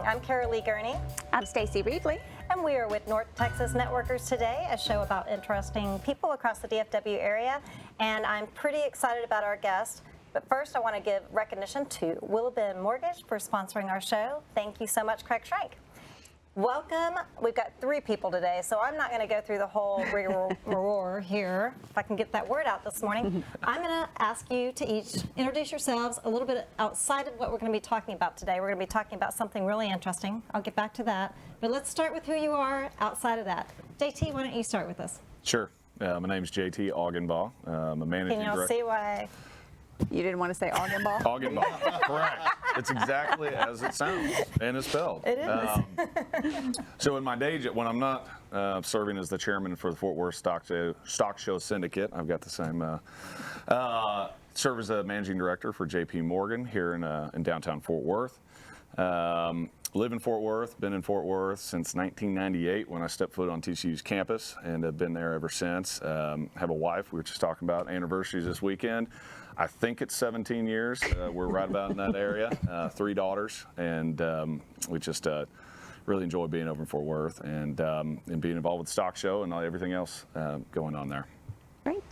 I'm Caralee Gurney. I'm Stacy Reedley. And we are with North Texas Networkers today, a show about interesting people across the DFW area. And I'm pretty excited about our guest. But first, I want to give recognition to Willowbend Mortgage for sponsoring our show. Thank you so much, Craig Schrank. Welcome. We've got 3 people today, so I'm not going to go through the whole roar here, if I can get that word out this morning. I'm going to ask you to each introduce yourselves a little bit outside of what we're going to be talking about today. We're going to be talking about something really interesting. I'll get back to that. But let's start with who you are outside of that. JT, why don't you start with us? Sure. My name is JT Augenbaugh. I'm a managing director. Can y'all see why? You didn't want to say Augenbaugh? Augenbaugh, correct. It's exactly as it sounds and is spelled. It is. So in my day job, when I'm not serving as the chairman for the Fort Worth Stock Show Syndicate, I've got the same, serve as a managing director for JP Morgan here in downtown Fort Worth. Live in Fort Worth, been in Fort Worth since 1998 when I stepped foot on TCU's campus, and have been there ever since. Have a wife, we were just talking about anniversaries this weekend. I think it's 17 years. We're right about in that area. 3 daughters, and we just really enjoy being over in Fort Worth and being involved with the stock show and everything else going on there. Great.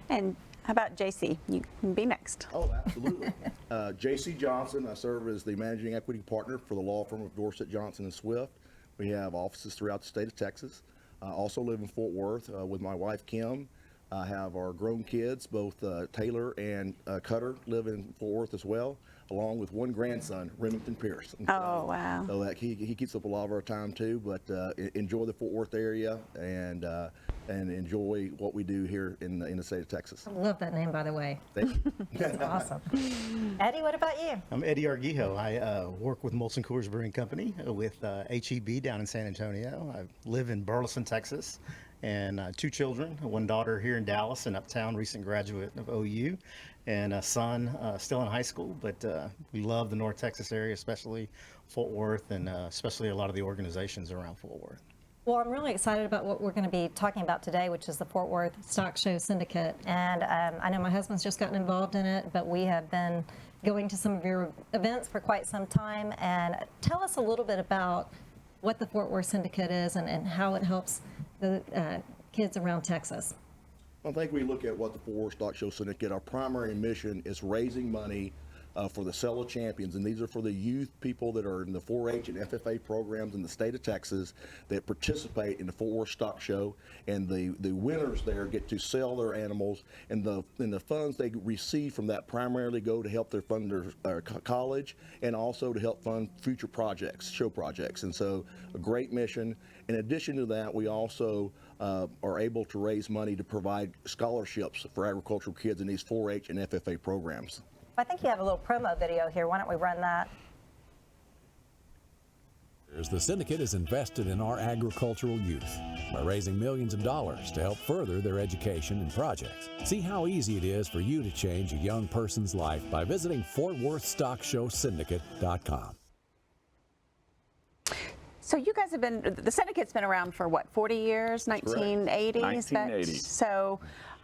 And how about JC? You can be next. Oh, absolutely. JC Johnson. I serve as the managing equity partner for the law firm of Dorsett, Johnson and Swift. We have offices throughout the state of Texas. I also live in Fort Worth with my wife, Kim. I have our grown kids, both Taylor and Cutter, live in Fort Worth as well, along with one grandson, Remington Pierce. Oh, wow. So he keeps up a lot of our time too, but enjoy the Fort Worth area and enjoy what we do here in the state of Texas. I love that name, by the way. Thank you. That's awesome. Eddie, what about you? I'm Eddie Arguijo. I work with Molson Coors Brewing Company with HEB down in San Antonio. I live in Burleson, Texas. And 2 children, 1 daughter here in Dallas and Uptown, recent graduate of OU, and a son still in high school. But we love the North Texas area, especially Fort Worth, and especially a lot of the organizations around Fort Worth. Well, I'm really excited about what we're going to be talking about today, which is the Fort Worth Stock Show Syndicate. And I know my husband's just gotten involved in it, but we have been going to some of your events for quite some time. And tell us a little bit about what the Fort Worth Syndicate is and how it helps the kids around Texas. I think we look at what the Fort Worth Stock Show Syndicate, our primary mission is raising money for the Sale of Champions, and these are for the youth people that are in the 4-H and FFA programs in the state of Texas that participate in the Fort Worth Stock Show, and the winners there get to sell their animals, and the funds they receive from that primarily go to help their fund their college and also to help fund future projects, show projects. And so a great mission. In addition to that, we also are able to raise money to provide scholarships for agricultural kids in these 4-H and FFA programs. I think you have a little promo video here. Why don't we run that? The Syndicate is invested in our agricultural youth by raising millions of dollars to help further their education and projects. See how easy it is for you to change a young person's life by visiting FortWorthStockShowSyndicate.com. So you guys have been, the Syndicate's been around for what, 40 years? 1980? 1980. So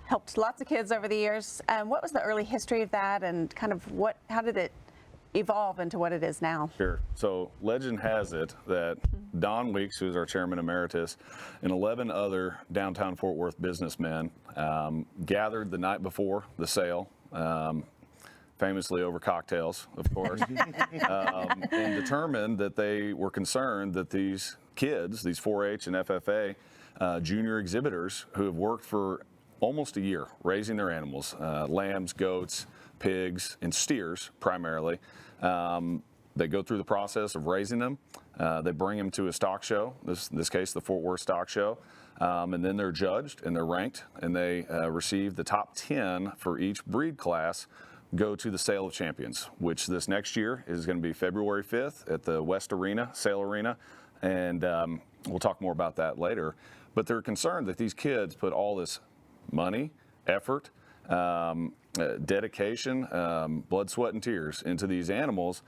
helped lots of kids over the years. What was the early history of that, and kind of how did it evolve into what it is now? Sure. So legend has it that Don Weeks, who's our chairman emeritus, and 11 other downtown Fort Worth businessmen gathered the night before the sale, famously over cocktails, of course, and determined that they were concerned that these kids, these 4-H and FFA junior exhibitors who have worked for almost a year raising their animals, lambs, goats, pigs, and steers primarily. They go through the process of raising them. They bring them to a stock show, in this case the Fort Worth Stock Show, and then they're judged and they're ranked, and they receive the top 10 for each breed class go to the Sale of Champions, which this next year is going to be February 5th at the West Arena, Sale Arena, and we'll talk more about that later. But they're concerned that these kids put all this money, effort, dedication, blood, sweat, and tears into these animals,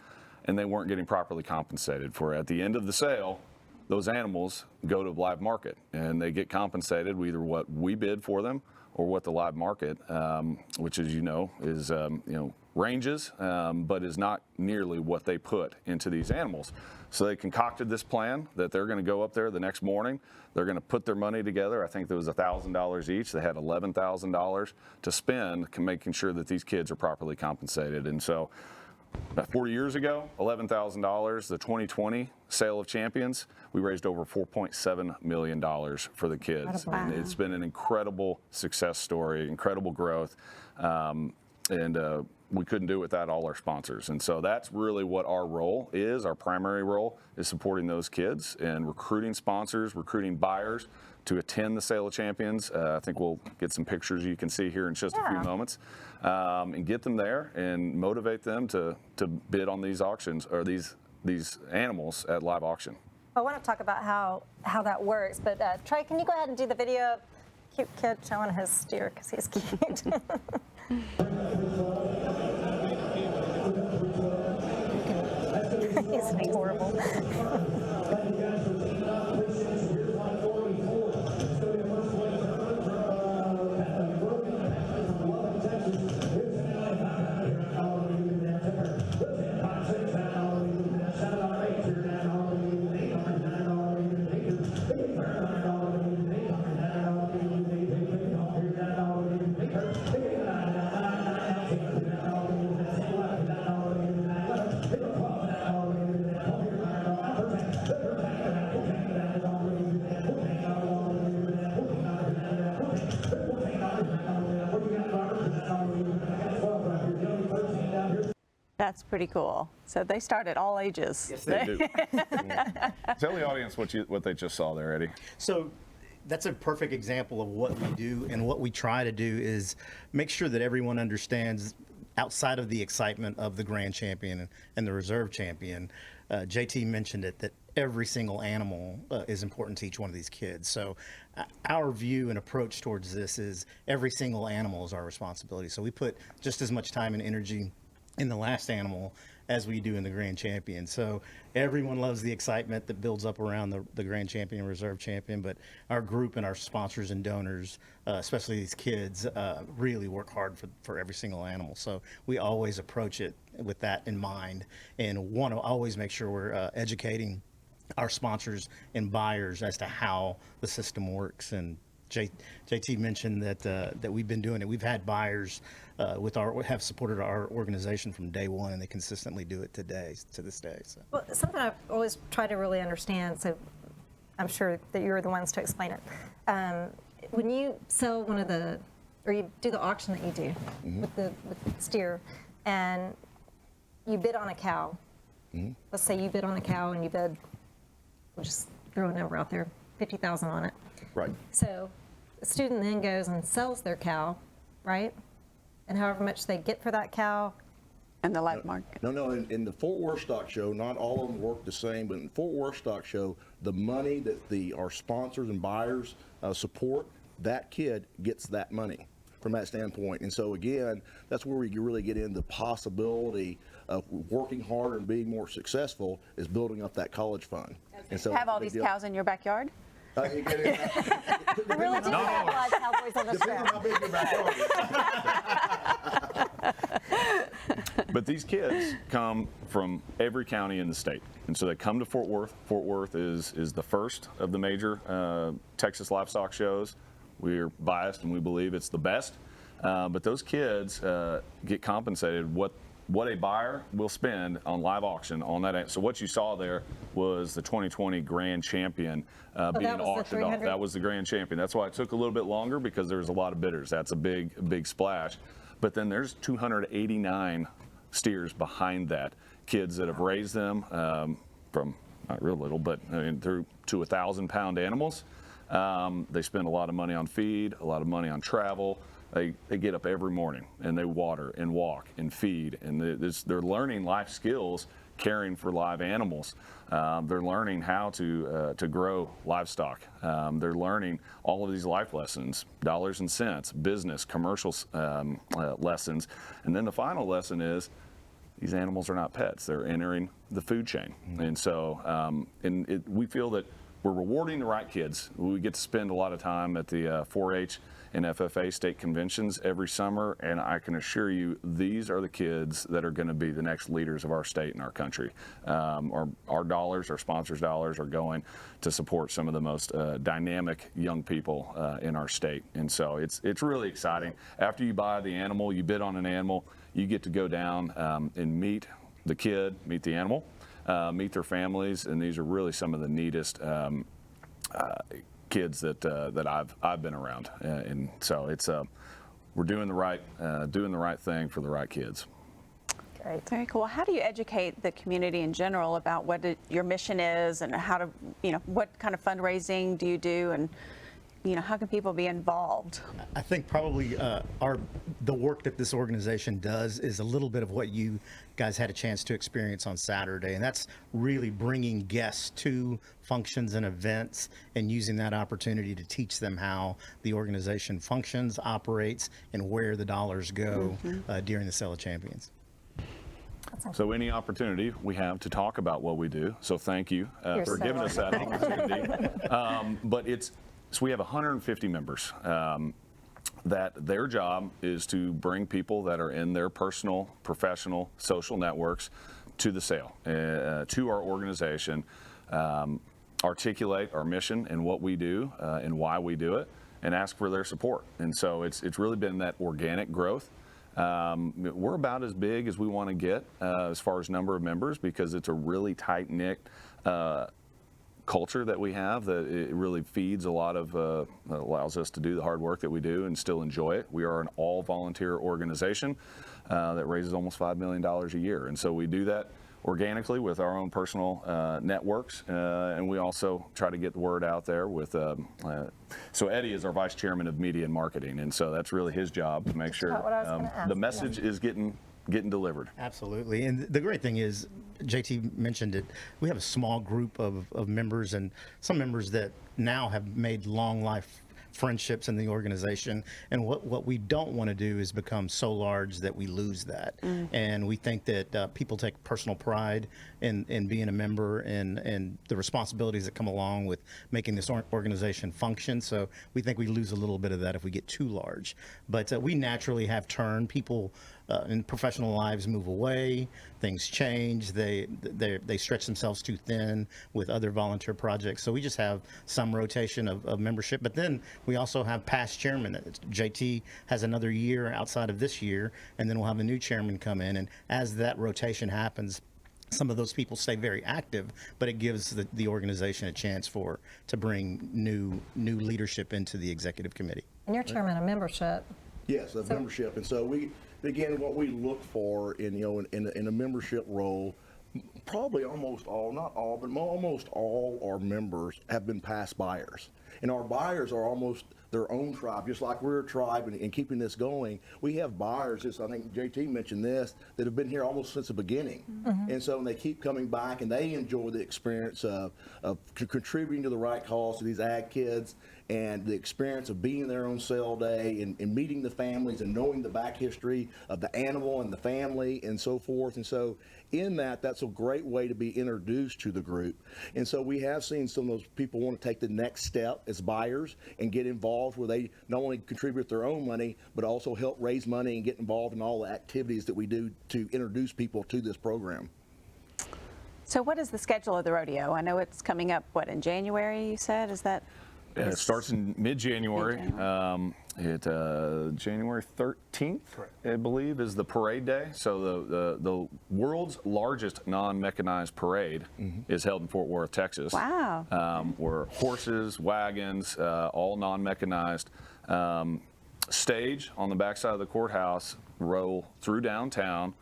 and they weren't getting properly compensated for it. At the end of the sale, those animals go to live market, and they get compensated with either what we bid for them or what the live market, which, as you know, is ranges, but is not nearly what they put into these animals. So they concocted this plan that they're going to go up there the next morning. They're going to put their money together. I think there was $1,000 each. They had $11,000 to spend, making sure that these kids are properly compensated. And so about 4 years ago, $11,000, the 2020 Sale of Champions, we raised over $4.7 million for the kids. Wow. And it's been an incredible success story, incredible growth. We couldn't do it without all our sponsors. And so that's really what our role is. Our primary role is supporting those kids and recruiting sponsors, recruiting buyers to attend the Sale of Champions. I think we'll get some pictures you can see here in just a few moments, and get them there and motivate them to bid on these auctions or these animals at live auction. I want to talk about how that works, but Trey, can you go ahead and do the video of cute kid showing his steer because he's cute. He's horrible. That's pretty cool. So they start at all ages. Yes, they do. Tell the audience what they just saw there, Eddie. So that's a perfect example of what we do, and what we try to do is make sure that everyone understands, outside of the excitement of the grand champion and the reserve champion. JT mentioned it, that every single animal is important to each one of these kids. So our view and approach towards this is every single animal is our responsibility. So we put just as much time and energy in the last animal as we do in the grand champion. So everyone loves the excitement that builds up around the grand champion and reserve champion, but our group and our sponsors and donors, especially these kids, really work hard for every single animal. So we always approach it with that in mind, and want to always make sure we're educating our sponsors and buyers as to how the system works. And JT mentioned that we've been doing it. We've had buyers have supported our organization from day one, and they consistently do it to this day. So. Well, something I've always tried to really understand, so I'm sure that you're the ones to explain it. When you sell or you do the auction that you do with the steer, and you bid on a cow. Let's say you bid on a cow and you bid, we'll just throw a number out there, 50,000 on it. Right. So the student then goes and sells their cow, right? And however much they get for that cow. And the live market. No, in the Fort Worth Stock Show, not all of them work the same, but in Fort Worth Stock Show, the money that our sponsors and buyers support, that kid gets that money from that standpoint. And so again, that's where we really get into the possibility of working harder and being more successful, is building up that college fund. And so Have all these cows in your backyard? We really do have live cowboys on the Depends on how show. big your backyard is. But these kids come from every county in the state. And so they come to Fort Worth. Fort Worth is the first of the major Texas livestock shows. We're biased and we believe it's the best. But those kids get compensated what a buyer will spend on live auction on that. So what you saw there was the 2020 grand champion being auctioned off. That was the grand champion. That's why it took a little bit longer, because there was a lot of bidders. That's a big splash. But then there's 289 steers behind that, kids that have raised them from not real little, but through to 1,000-pound animals. They spend a lot of money on feed, a lot of money on travel. They get up every morning and they water and walk and feed, and they're learning life skills caring for live animals. They're learning how to grow livestock. They're learning all of these life lessons, dollars and cents, business, commercial lessons. And then the final lesson is these animals are not pets. They're entering the food chain. And so we feel that we're rewarding the right kids. We get to spend a lot of time at the 4-H and FFA state conventions every summer, and I can assure you these are the kids that are going to be the next leaders of our state and our country. Our dollars, our sponsors' dollars, are going to support some of the most dynamic young people in our state, and so it's really exciting. After you buy the animal, you bid on an animal, you get to go down and meet the kid, meet the animal, meet their families, and these are really some of the neatest kids that I've been around, and so it's we're doing the right thing for the right kids. Great. Very cool. How do you educate the community in general about what your mission is and how to, what kind of fundraising do you do, and how can people be involved? I think probably the work that this organization does is a little bit of what you guys had a chance to experience on Saturday, and that's really bringing guests to functions and events and using that opportunity to teach them how the organization functions, operates, and where the dollars go during the Sale of Champions. So any opportunity we have to talk about what we do, so thank you for giving us that opportunity. So we have 150 members that their job is to bring people that are in their personal, professional, social networks to the sale, to our organization, articulate our mission and what we do and why we do it, and ask for their support. And so it's really been that organic growth. We're about as big as we want to get as far as number of members, because it's a really tight-knit culture that we have, that it really feeds a lot of, allows us to do the hard work that we do and still enjoy it. We are an all-volunteer organization that raises almost $5 million a year. And so we do that organically with our own personal networks, and we also try to get the word out there with, so Eddie is our Vice Chairman of Media and Marketing, and so that's really his job to make sure the message is getting delivered. Absolutely. And the great thing is, JT mentioned it, we have a small group of members, and some members that now have made long life friendships in the organization. And what we don't want to do is become so large that we lose that. And we think that people take personal pride in being a member and the responsibilities that come along with making this organization function. So we think we lose a little bit of that if we get too large. But we naturally have turn. People in professional lives move away, things change, they stretch themselves too thin with other volunteer projects. So we just have some rotation of membership. But then we also have past chairmen. JT has another year outside of this year, and then we'll have a new chairman come in. And as that rotation happens, some of those people stay very active, but it gives the organization a chance to bring new leadership into the executive committee. And you're chairman of membership. Yes, of membership. And so again, what we look for in a membership role, probably almost all, not all, but almost all our members have been past buyers. And our buyers are almost their own tribe, just like we're a tribe in keeping this going. We have buyers, I think JT mentioned this, that have been here almost since the beginning. And so they keep coming back, and they enjoy the experience of contributing to the right cause to these ag kids, and the experience of being there on sale day and meeting the families and knowing the back history of the animal and the family and so forth. And so in that's a great way to be introduced to the group. And so we have seen some of those people want to take the next step as buyers and get involved, where they not only contribute their own money, but also help raise money and get involved in all the activities that we do to introduce people to this program. So what is the schedule of the rodeo? I know it's coming up, in January, you said? Is that? It starts in mid-January. January 13th, I believe, is the parade day. So the world's largest non-mechanized parade is held in Fort Worth, Texas. Wow. Where horses, wagons, all non-mechanized, stage on the backside of the courthouse, roll through downtown.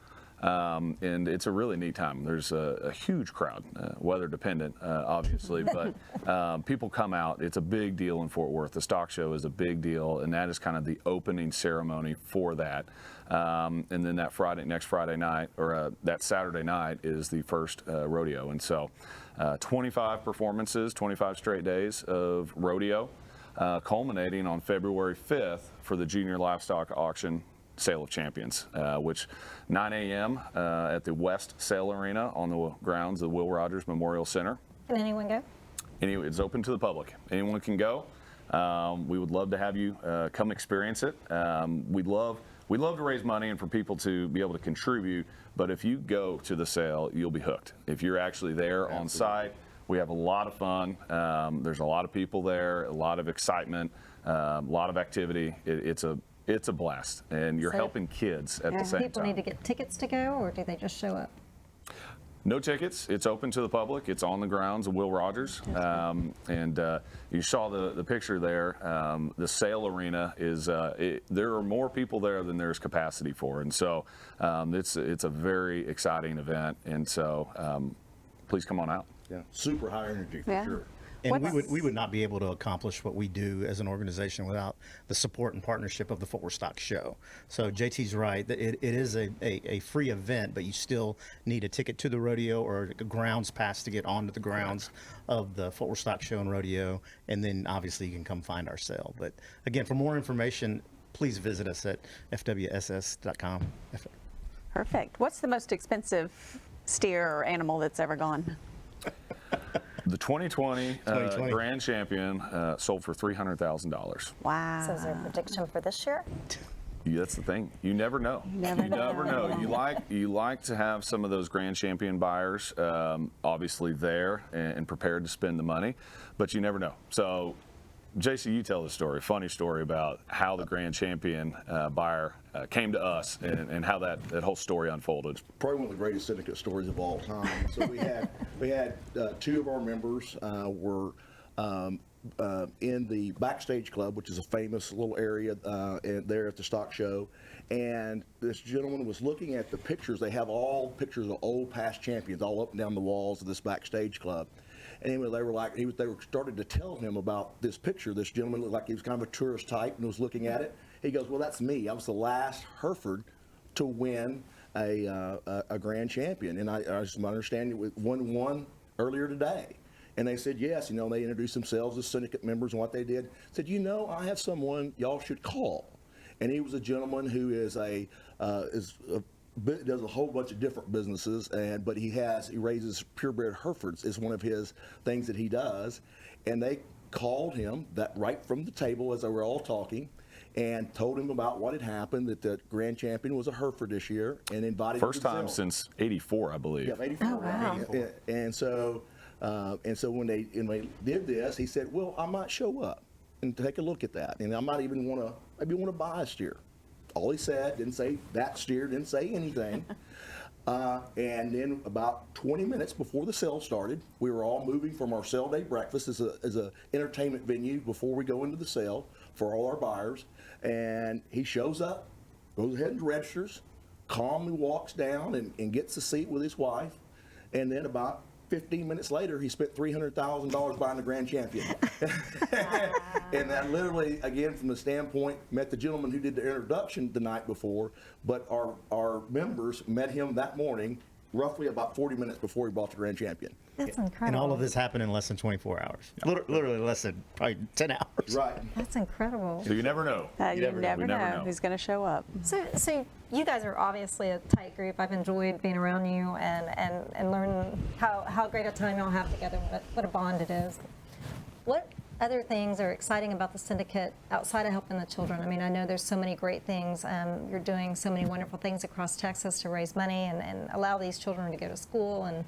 And it's a really neat time. There's a huge crowd, weather dependent, obviously, but people come out. It's a big deal in Fort Worth. The stock show is a big deal, and that is kind of the opening ceremony for that. And then that next Friday night, or that Saturday night, is the first rodeo. And so 25 performances, 25 straight days of rodeo, culminating on February 5th for the Junior Livestock Auction Sale of Champions, which 9 a.m. At the West Sale Arena on the grounds of the Will Rogers Memorial Center. Can anyone go? It's open to the public. Anyone can go. We would love to have you come experience it. We'd love to raise money and for people to be able to contribute. But if you go to the sale, you'll be hooked. If you're actually there on site, we have a lot of fun. There's a lot of people there, a lot of excitement, a lot of activity. It's a blast, and you're helping kids at the same time. People need to get tickets to go, or do they just show up? No tickets. It's open to the public. It's on the grounds of Will Rogers. You saw the picture there. The sale arena is, there are more people there than there's capacity for. And so it's a very exciting event. And so please come on out. Yeah, super high energy for Yeah. sure. And we would not be able to accomplish what we do as an organization without the support and partnership of the Fort Worth Stock Show. So JT's right, that it is a free event, but you still need a ticket to the rodeo or a grounds pass to get onto the grounds of the Fort Worth Stock Show and Rodeo. And then obviously you can come find our sale. But again, for more information, please visit us at fwss.com. Perfect. What's the most expensive steer or animal that's ever gone? The 2020 2020. Grand Champion sold for $300,000. Wow. So is there a prediction for this year? That's the thing. You never know. You never know. You like to have some of those Grand Champion buyers obviously there and prepared to spend the money, but you never know. So, JC, you tell the story. Funny story about how the Grand Champion buyer came to us and how that whole story unfolded. Probably one of the greatest syndicate stories of all time. So we had two of our members were in the backstage club, which is a famous little area there at the stock show. And this gentleman was looking at the pictures. They have all pictures of old past champions all up and down the walls of this backstage club. And anyway, they were started to tell him about this picture. This gentleman looked like he was kind of a tourist type and was looking at it. He goes, "Well, that's me. I was the last Hereford to win a Grand Champion." And I just my understanding it won earlier today. And they said yes. They introduced themselves as syndicate members and what they did. Said, I have someone y'all should call. And he was a gentleman who does a whole bunch of different businesses, but he raises purebred Herefords is one of his things that he does. And they called him that right from the table as they were all talking, and told him about what had happened, that the Grand Champion was a Hereford this year, and invited him to First time since '84, I believe. Yeah, 84. Oh, wow. And so when they did this, he said, "Well, I might show up and take a look at that, and I might even want to buy a steer." All he said, didn't say that steer, didn't say anything. And then about 20 minutes before the sale started, we were all moving from our sale day breakfast as a entertainment venue before we go into the sale for all our buyers. And he shows up, goes ahead and registers, calmly walks down and gets a seat with his wife. And then about 15 minutes later, he spent $300,000 buying the Grand Champion. And that literally, again, from the standpoint, met the gentleman who did the introduction the night before, but our members met him that morning, roughly about 40 minutes before he bought the Grand Champion. That's incredible. And all of this happened in less than 24 hours. Literally less than probably 10 hours. Right. That's incredible. So you never know. You never know who's going to show up. So you guys are obviously a tight group. I've enjoyed being around you and learning how great a time y'all have together, what a bond it is. What other things are exciting about the syndicate outside of helping the children? I mean, I know there's so many great things. You're doing so many wonderful things across Texas to raise money and allow these children to go to school and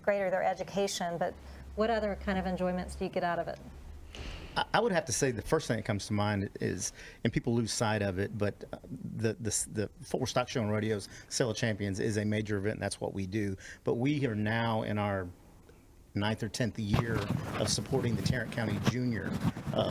greater their education. But what other kind of enjoyments do you get out of it? I would have to say the first thing that comes to mind is, and people lose sight of it, but the Fort Worth Stock Show and Rodeo's Sale of Champions is a major event, and that's what we do. But we are now in our 9th or 10th year of supporting the Tarrant County Junior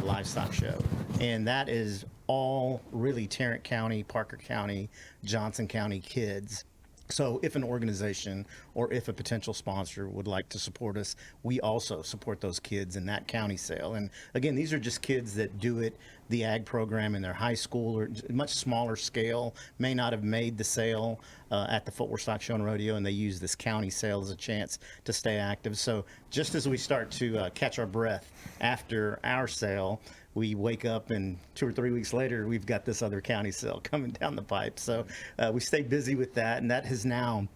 Livestock Show. And that is all really Tarrant County, Parker County, Johnson County kids. So if an organization or if a potential sponsor would like to support us, we also support those kids in that county sale. And again, these are just kids that do it, the ag program in their high school or much smaller scale, may not have made the sale at the Fort Worth Stock Show and Rodeo, and they use this county sale as a chance to stay active. So just as we start to catch our breath after our sale, we wake up and 2 or 3 weeks later, we've got this other county sale coming down the pipe. So we stay busy with that, and that has now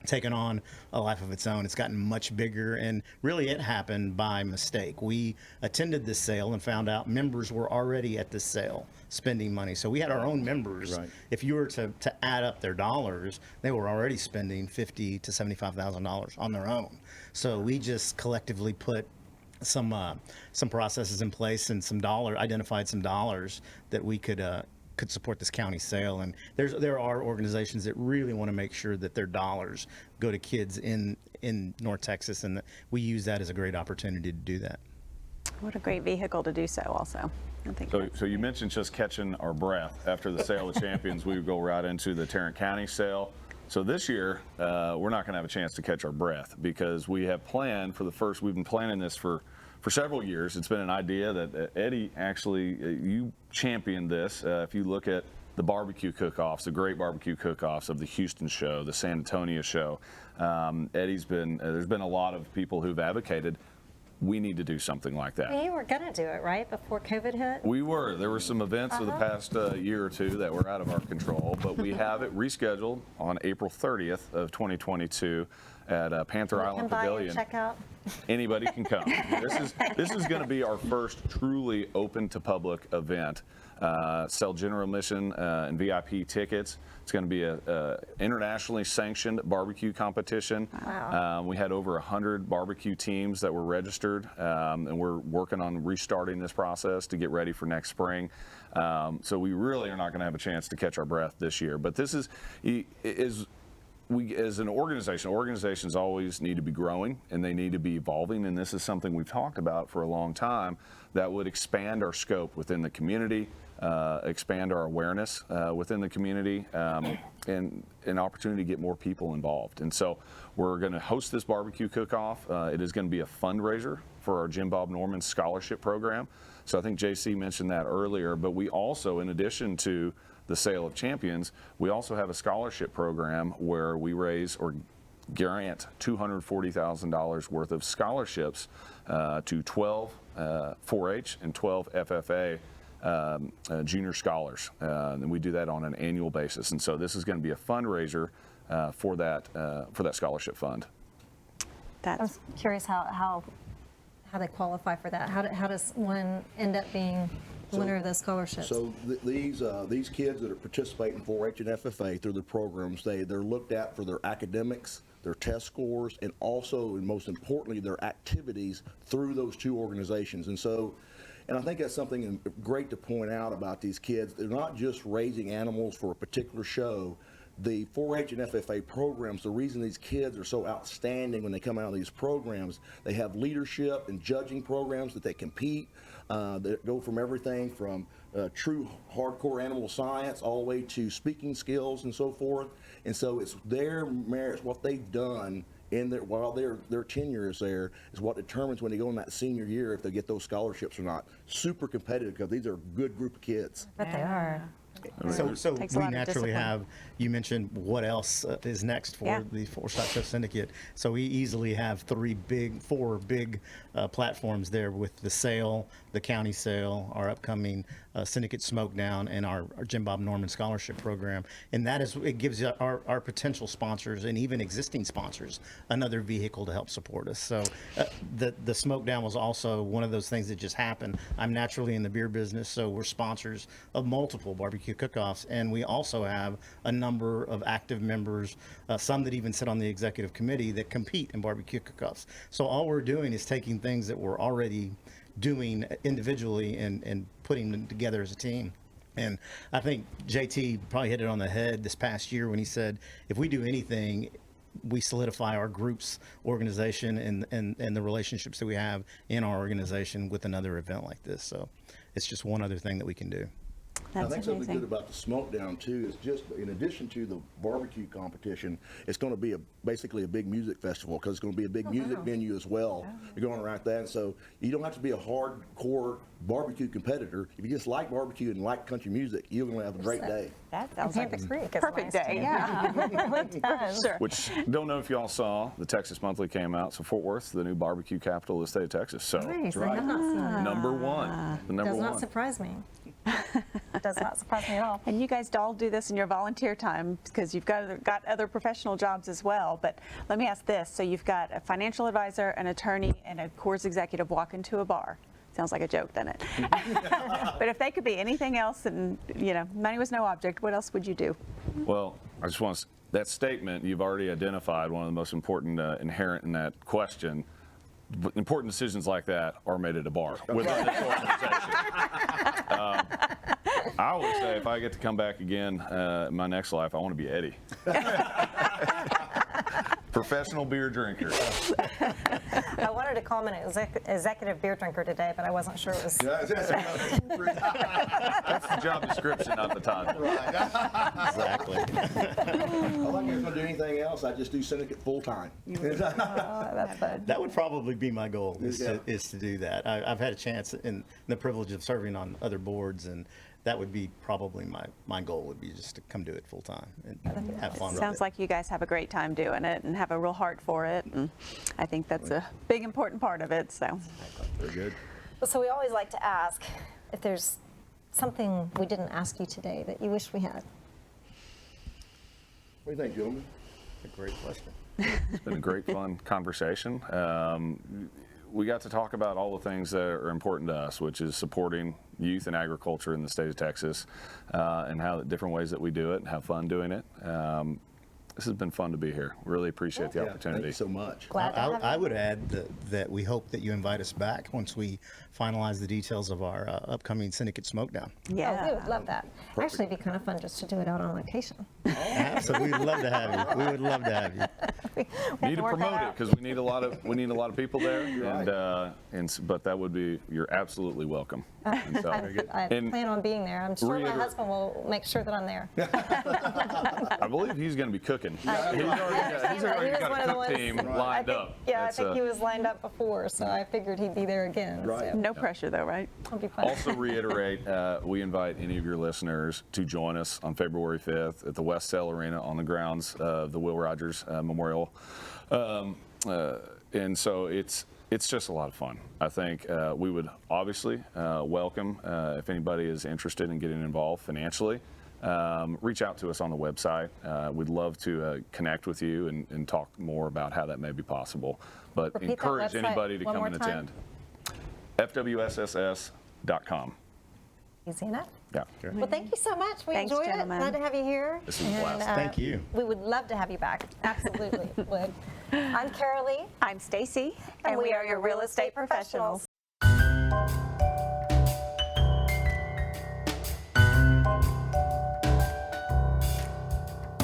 taken on a life of its own. It's gotten much bigger, and really it happened by mistake. We attended this sale and found out members were already at this sale spending money. So we had our own members. Right. If you were to add up their dollars, they were already spending $50,000 to $75,000 on their own. So we just collectively put some processes in place and identified some dollars that we could support this county sale. And there are organizations that really want to make sure that their dollars go to kids in North Texas, and that we use that as a great opportunity to do that. What a great vehicle to do so also. I think So you mentioned just catching our breath. After the Sale of Champions, we would go right into the Tarrant County sale. So this year, we're not going to have a chance to catch our breath because we have planned we've been planning this for several years. It's been an idea that Eddie actually, you championed this. If you look at the barbecue cook-offs, the great barbecue cook-offs of the Houston show, the San Antonio show, there's been a lot of people who've advocated we need to do something like that. You were going to do it, right, before COVID hit? We were. There were some events of the past year or two that were out of our control, but we have it rescheduled on April 30th of 2022 at Panther Island Pavilion. Check out. Anybody can come. This is going to be our first truly open to public event. Sell general admission and VIP tickets. It's going to be a internationally sanctioned barbecue competition. Wow. We had over 100 barbecue teams that were registered, and we're working on restarting this process to get ready for next spring. So we really are not going to have a chance to catch our breath this year. But this is we, as an organization, organizations always need to be growing and they need to be evolving, and this is something we've talked about for a long time that would expand our scope within the community, expand our awareness within the community, and an opportunity to get more people involved. And so we're going to host this barbecue cook-off. It is going to be a fundraiser for our Jim Bob Norman Scholarship Program. So I think JC mentioned that earlier, but we also, in addition to the Sale of Champions, we also have a scholarship program where we raise or grant $240,000 worth of scholarships to 12 4-H and 12 FFA junior scholars, and we do that on an annual basis. And so this is going to be a fundraiser for that scholarship fund. I was curious how they qualify for that. How does one end up being the winner of those scholarships? So these kids that are participating in 4-H and FFA through the programs, they're looked at for their academics, their test scores, and also, and most importantly, their activities through those two organizations. And I think that's something great to point out about these kids. They're not just raising animals for a particular show. The 4-H and FFA programs, the reason these kids are so outstanding when they come out of these programs, they have leadership and judging programs that they compete that go from everything from true hardcore animal science all the way to speaking skills and so forth. And so it's their merits, what they've done while their tenure is there, is what determines when they go in that senior year if they get those scholarships or not. Super competitive because these are a good group of kids. But they are. So Takes a we lot of naturally discipline. have, you mentioned what else is next for the Four-Stock Show Syndicate. So we easily have four big platforms there with the sale, the county sale, our upcoming Syndicate Smokedown, and our Jim Bob Norman Scholarship Program. And it gives our potential sponsors and even existing sponsors another vehicle to help support us. So the Smokedown was also one of those things that just happened. I'm naturally in the beer business, so we're sponsors of multiple barbecue cook-offs, and we also have a number of active members, some that even sit on the executive committee that compete in barbecue cook-offs. So all we're doing is taking things that we're already doing individually and putting them together as a team. And I think JT probably hit it on the head this past year when he said, if we do anything, we solidify our group's organization and the relationships that we have in our organization with another event like this. So it's just one other thing that we can do. That's I think something amazing. good about the Smokedown too is just in addition to the barbecue competition, it's going to be basically a big music festival because it's going to be a big music venue as well. You're going around that, and so you don't have to be a hardcore barbecue competitor. If you just like barbecue and like country music, you're going to have a great day. That sounds Panther like Creek a is perfect nice, day. too. Yeah. It does. Sure. Which, don't know if you all saw, the Texas Monthly came out. So Fort Worth's the new barbecue capital of the state of Texas. So Nice. I have not seen that. number one, the number Does one. not surprise me. Does not surprise me at all. And you guys all do this in your volunteer time because you've got other professional jobs as well. But let me ask this. So you've got a financial advisor, an attorney, and a Coors executive walk into a bar. Sounds like a joke, doesn't it? But if they could be anything else and, money was no object, what else would you do? Well, I just want to, that statement, you've already identified one of the most important inherent in that question. Important decisions like that are made at a bar with this organization. I always say if I get to come back again in my next life, I want to be Eddie. Professional beer drinker. I wanted to call him an executive beer drinker today, but I wasn't sure it was. That's the job description, not the title. Exactly. I'm not going to do anything else. I just do Syndicate full time. That's fun. That would probably be my goal, is Yeah. to do that. I've had a chance and the privilege of serving on other boards, and that would be probably my goal, would be just to come do it full time and have fun with it. Sounds like you guys have a great time doing it and have a real heart for it. And I think that's a big, important part of it. So. Very good. So we always like to ask if there's something we didn't ask you today that you wish we had. What do you think, gentlemen? A great question. It's been a great, fun conversation. We got to talk about all the things that are important to us, which is supporting youth and agriculture in the state of Texas, and how the different ways that we do it and have fun doing it. This has been fun to be here. Really appreciate the Yeah, opportunity. thank you so much. Glad to have I you. would add that we hope that you invite us back once we finalize the details of our upcoming Syndicate Smokedown. Yeah. Oh, we would love that. Actually, it'd be kind of fun just to do it out on location. So we'd love to have you. We would love to have you. Need to promote it because we need a lot of people there, but that would be, you're absolutely welcome. And so, I and plan on being there. I'm sure my reiterate- husband will make sure that I'm there. I believe he's going to be cooking. He's already He was got one a of the cook ones- team I lined think- up. Yeah, It's, I think he was lined up before, so I figured he'd be there again. Right. So No pressure though, right? it'll be fun. Also reiterate, we invite any of your listeners to join us on February 5th at the West Sail Arena on the grounds of the Will Rogers Memorial. And so it's just a lot of fun. I think we would obviously welcome if anybody is interested in getting involved financially. Reach out to us on the website. We'd love to connect with you and talk more about how that may be possible. But Repeat that encourage website anybody to one come more and time. attend. FWSSS.com. Easy enough. Yeah. Well, thank you so much. We Thanks, enjoyed gentlemen. it. Glad to have you here. This was a blast. Thank you. We would love to have you back. Absolutely would. I'm Caralee. I'm Stacy, and we are your real estate professionals.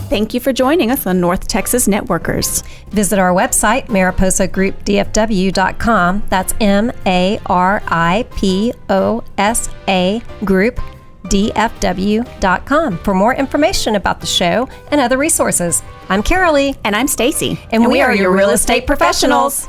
Thank you for joining us on North Texas Networkers. Visit our website, mariposagroupdfw.com. That's MARIPOSA Group DFW.com for more information about the show and other resources. I'm Caralee. And I'm Stacy. And we are your real estate professionals.